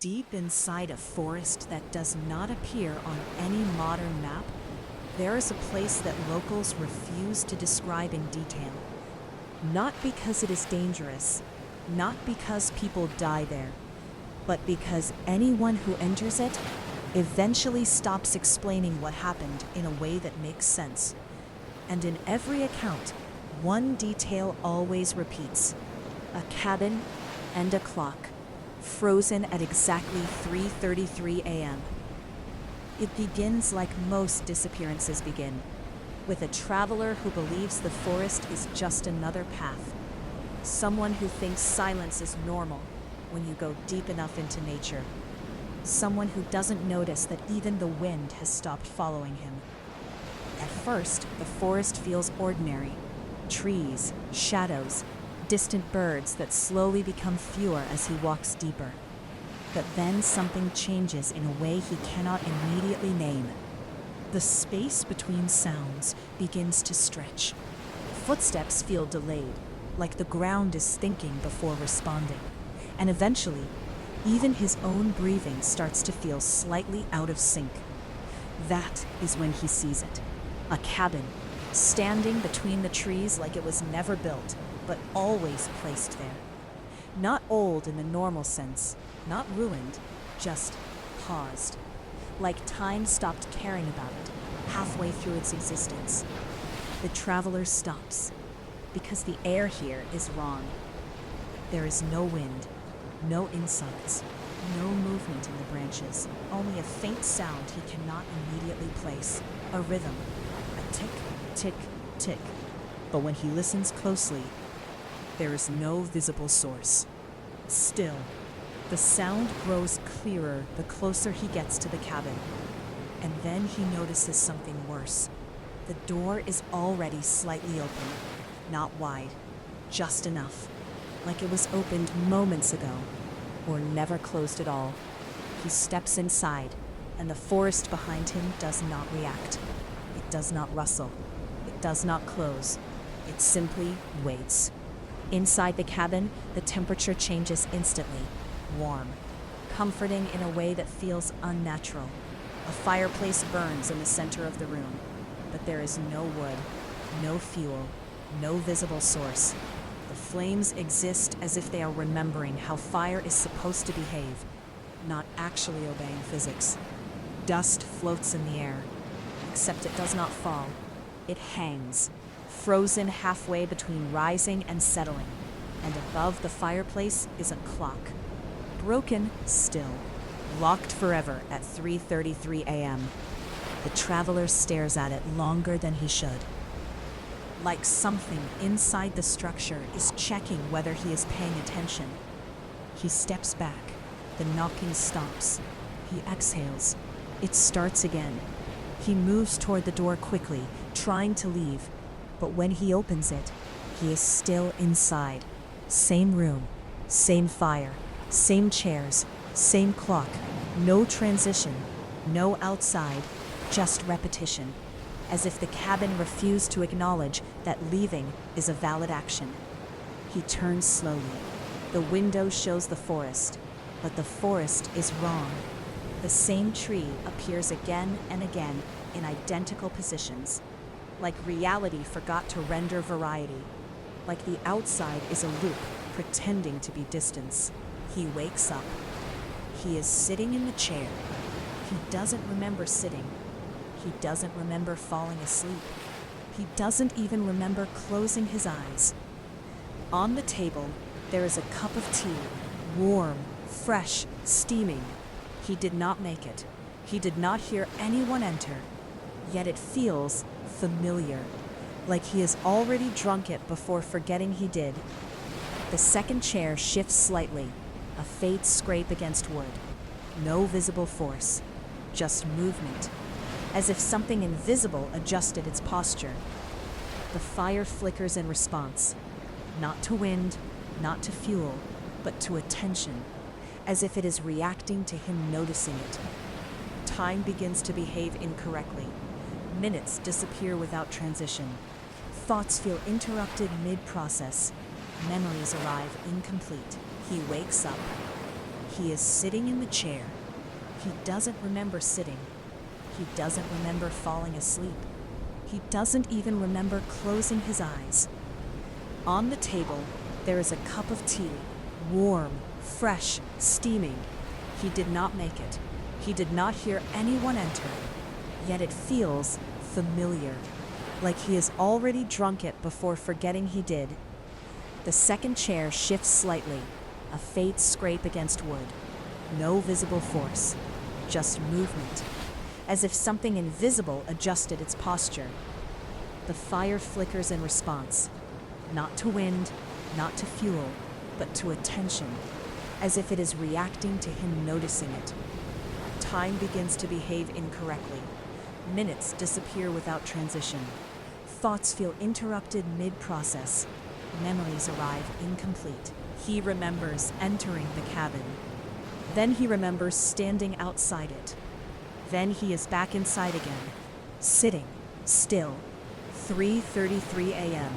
Deep inside a forest that does not appear on any modern map, there is a place that locals refuse to describe in detail. Not because it is dangerous, not because people die there, but because anyone who enters it eventually stops explaining what happened in a way that makes sense. And in every account, one detail always repeats: a cabin and a clock, frozen at exactly 3:33 a.m. It begins like most disappearances begin, with a traveler who believes the forest is just another path. Someone who thinks silence is normal when you go deep enough into nature. Someone who doesn't notice that even the wind has stopped following him. At first, the forest feels ordinary. Trees, shadows, distant birds that slowly become fewer as he walks deeper. But then something changes in a way he cannot immediately name. The space between sounds begins to stretch. Footsteps feel delayed, like the ground is thinking before responding. And eventually, even his own breathing starts to feel slightly out of sync. That is when he sees it. A cabin, standing between the trees like it was never built, but always placed there. Not old in the normal sense, not ruined, just paused. Like time stopped caring about it, halfway through its existence. The traveler stops, because the air here is wrong. There is no wind, no insects, no movement in the branches, only a faint sound he cannot immediately place, a rhythm, a tick, tick, tick. But when he listens closely, there is no visible source. Still, the sound grows clearer the closer he gets to the cabin. And then he notices something worse. The door is already slightly open, not wide, just enough, like it was opened moments ago, or never closed at all. He steps inside, and the forest behind him does not react. It does not rustle. It does not close. It simply waits. Inside the cabin, the temperature changes instantly. Warm, comforting in a way that feels unnatural. A fireplace burns in the center of the room, but there is no wood, no fuel, no visible source. The flames exist as if they are remembering how fire is supposed to behave, not actually obeying physics. Dust floats in the air, except it does not fall. It hangs, frozen halfway between rising and settling, and above the fireplace is a clock. Broken still, locked forever at 3:33 a.m. The traveler stares at it longer than he should. Like something inside the structure is checking whether he is paying attention. He steps back. The knocking stops. He exhales. It starts again. He moves toward the door quickly, trying to leave. But when he opens it, he is still inside. Same room, same fire, same chairs, same clock. No transition, no outside, just repetition. As if the cabin refused to acknowledge that leaving is a valid action. He turns slowly. The window shows the forest, but the forest is wrong. The same tree appears again and again in identical positions. Like reality forgot to render variety. Like the outside is a loop pretending to be distance. He wakes up. He is sitting in the chair. He doesn't remember sitting. He doesn't remember falling asleep. He doesn't even remember closing his eyes. On the table, there is a cup of tea, warm, fresh, steaming. He did not make it. He did not hear anyone enter. Yet it feels familiar, like he has already drunk it before forgetting he did. The second chair shifts slightly, a faint scrape against wood. No visible force, just movement, as if something invisible adjusted its posture. The fire flickers in response, not to wind, not to fuel, but to attention, as if it is reacting to him noticing it. Time begins to behave incorrectly. Minutes disappear without transition. Thoughts feel interrupted mid-process. Memories arrive incomplete. He wakes up. He is sitting in the chair. He doesn't remember sitting. He doesn't remember falling asleep. He doesn't even remember closing his eyes. On the table, there is a cup of tea, warm, fresh, steaming. He did not make it. He did not hear anyone enter. Yet it feels familiar, like he has already drunk it before forgetting he did. The second chair shifts slightly, a faint scrape against wood. No visible force, just movement, as if something invisible adjusted its posture. The fire flickers in response, not to wind, not to fuel, but to attention, as if it is reacting to him noticing it. Time begins to behave incorrectly. Minutes disappear without transition. Thoughts feel interrupted mid-process. Memories arrive incomplete. He remembers entering the cabin. Then he remembers standing outside it. Then he is back inside again, sitting, still. 3:33 a.m.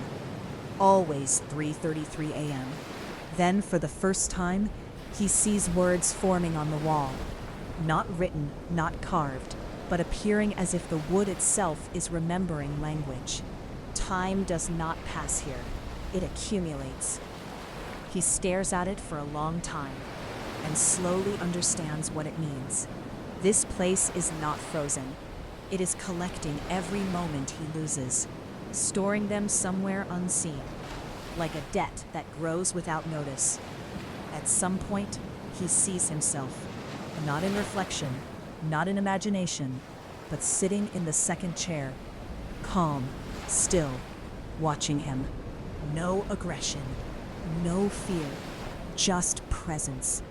Always 3:33 a.m. Then, for the first time, he sees words forming on the wall. Not written, not carved, but appearing as if the wood itself is remembering language. Time does not pass here. It accumulates. He stares at it for a long time and slowly understands what it means. This place is not frozen. It is collecting every moment he loses, storing them somewhere unseen, like a debt that grows without notice. At some point, he sees himself, not in reflection, not in imagination, but sitting in the second chair, calm, still, watching him. No aggression, no fear, just presence,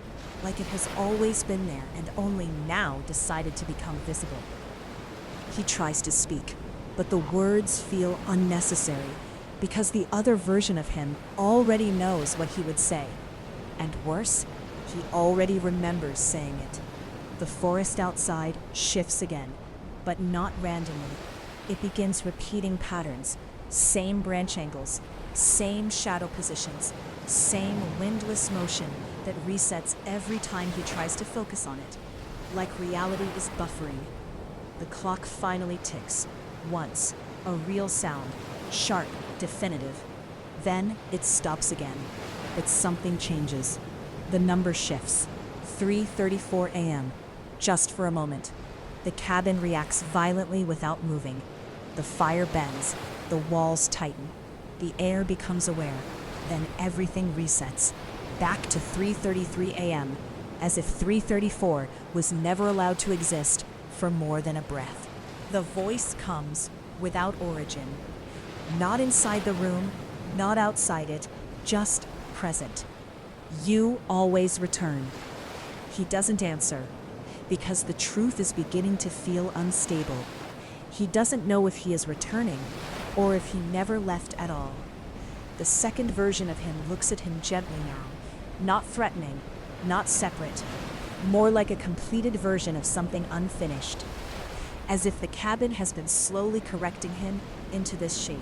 like it has always been there and only now decided to become visible. He tries to speak, but the words feel unnecessary because the other version of him already knows what he would say. And worse, he already remembers saying it. The forest outside shifts again, but not randomly. It begins repeating patterns, same branch angles, same shadow positions, same windless motion that resets every time he tries to focus on it, like reality is buffering. The clock finally ticks, once, a real sound, sharp, definitive. Then it stops again, but something changes. The number shifts, 3:34 a.m., just for a moment. The cabin reacts violently without moving. The fire bends, the walls tighten, the air becomes aware, then everything resets, back to 3:33 a.m., as if 3:34 was never allowed to exist for more than a breath. The voice comes without origin, not inside the room, not outside it, just present. You always return. He doesn't answer, because the truth is beginning to feel unstable. He doesn't know if he is returning, or if he never left at all. The second version of him looks at him gently now, not threatening, not separate, more like a completed version of something unfinished, as if the cabin has been slowly correcting him into this shape,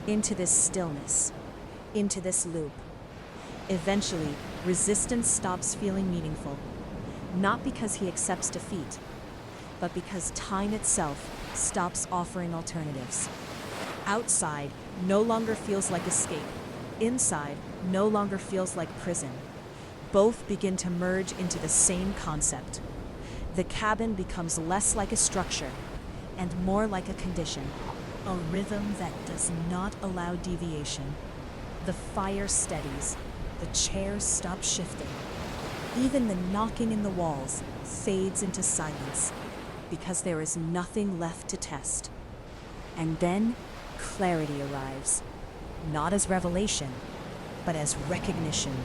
into this stillness, into this loop. Eventually, resistance stops feeling meaningful, not because he accepts defeat, but because time itself stops offering alternatives. Outside no longer feels like escape. Inside no longer feels like prison. Both begin to merge into the same concept. The cabin becomes less like a structure and more like a condition, a rhythm that does not allow deviation. The fire steadies, the chairs stop shifting. Even the knocking in the walls fades into silence because there is nothing left to test. And then clarity arrives, not as revelation, but as recognition.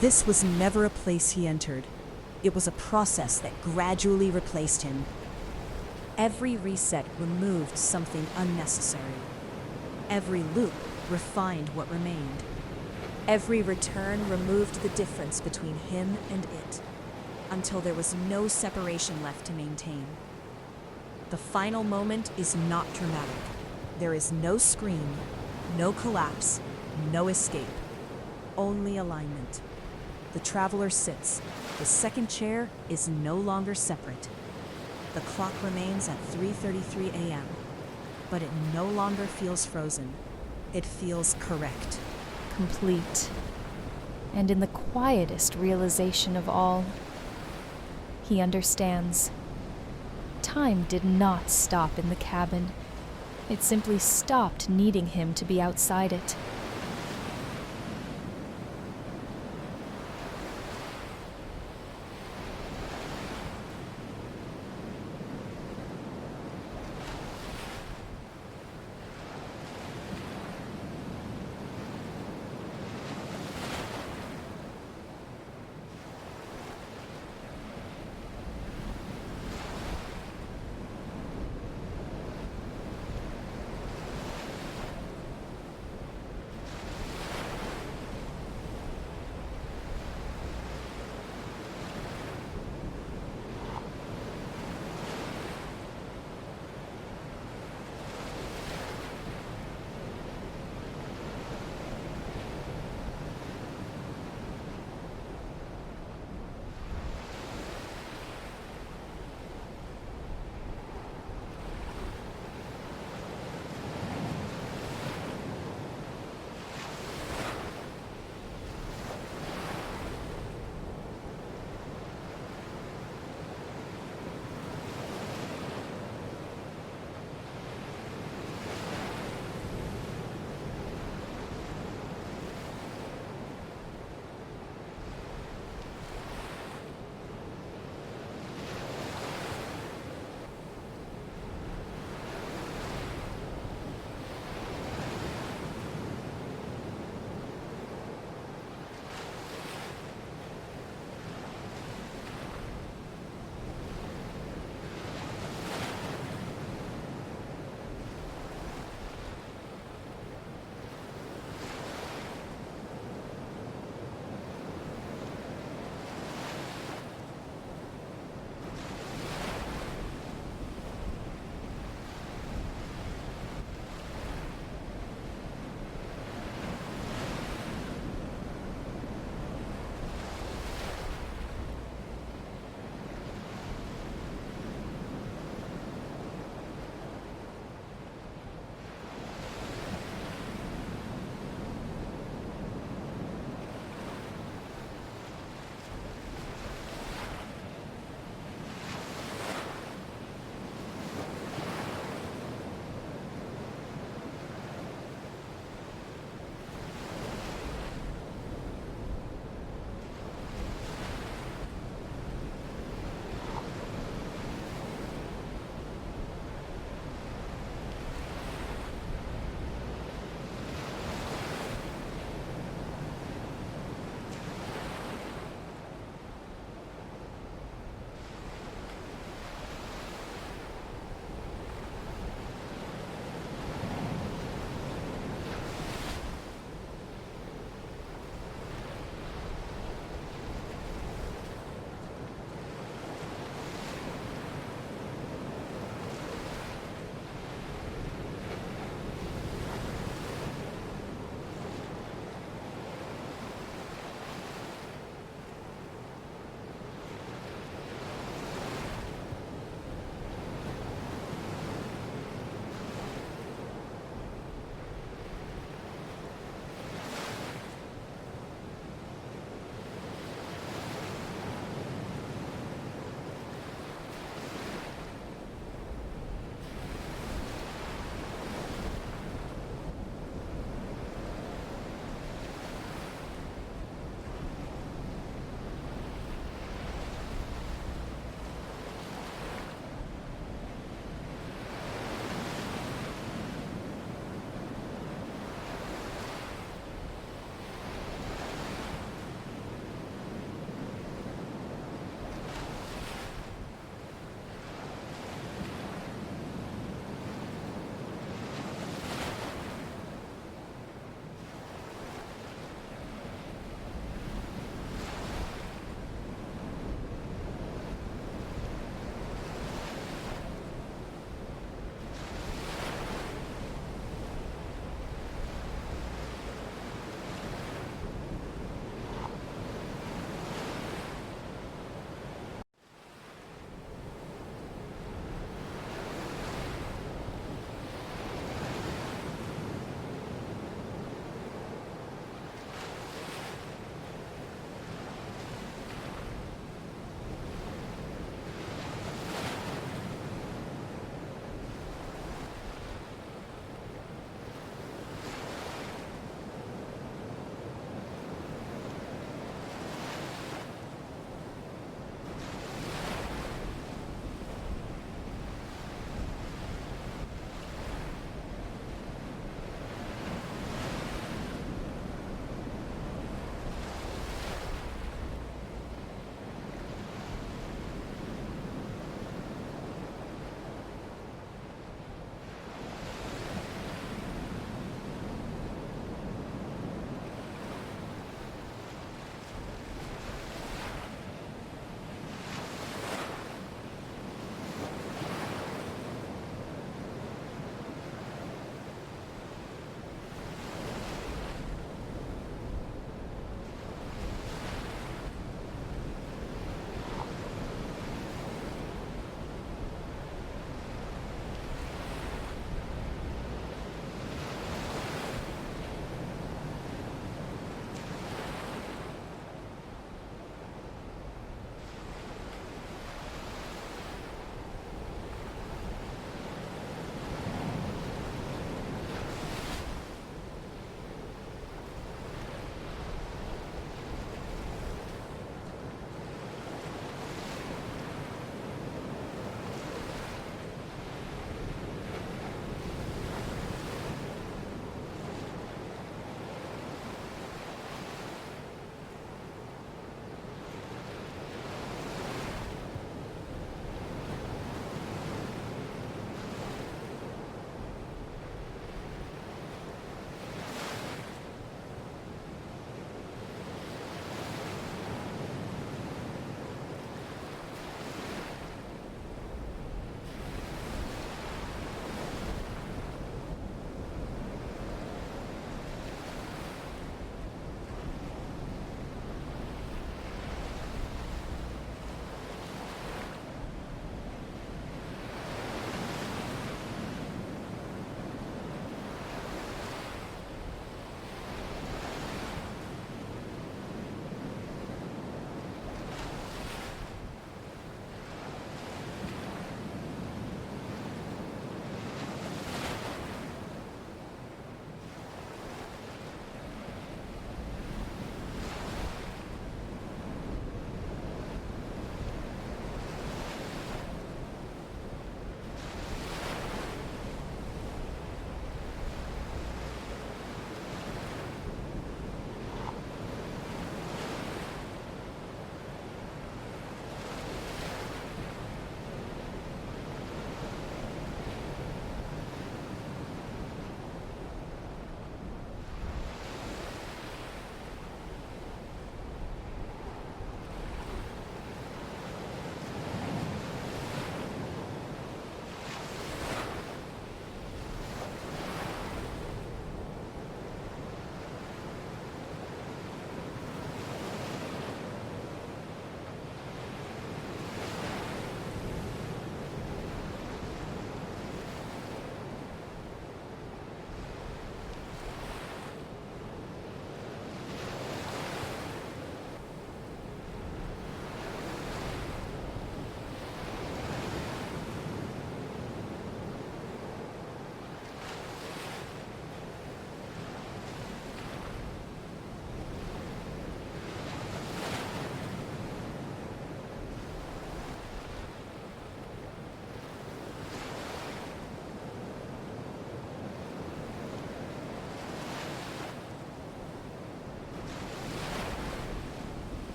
This was never a place he entered. It was a process that gradually replaced him. Every reset removed something unnecessary. Every loop refined what remained. Every return removed the difference between him and it, until there was no separation left to maintain. The final moment is not dramatic. There is no scream, no collapse, no escape, only alignment. The traveler sits, The second chair is no longer separate. The clock remains at 3:33 a.m., but it no longer feels frozen. It feels correct. Complete. And in the quietest realization of all, he understands. Time did not stop in the cabin. It simply stopped needing him to be outside it.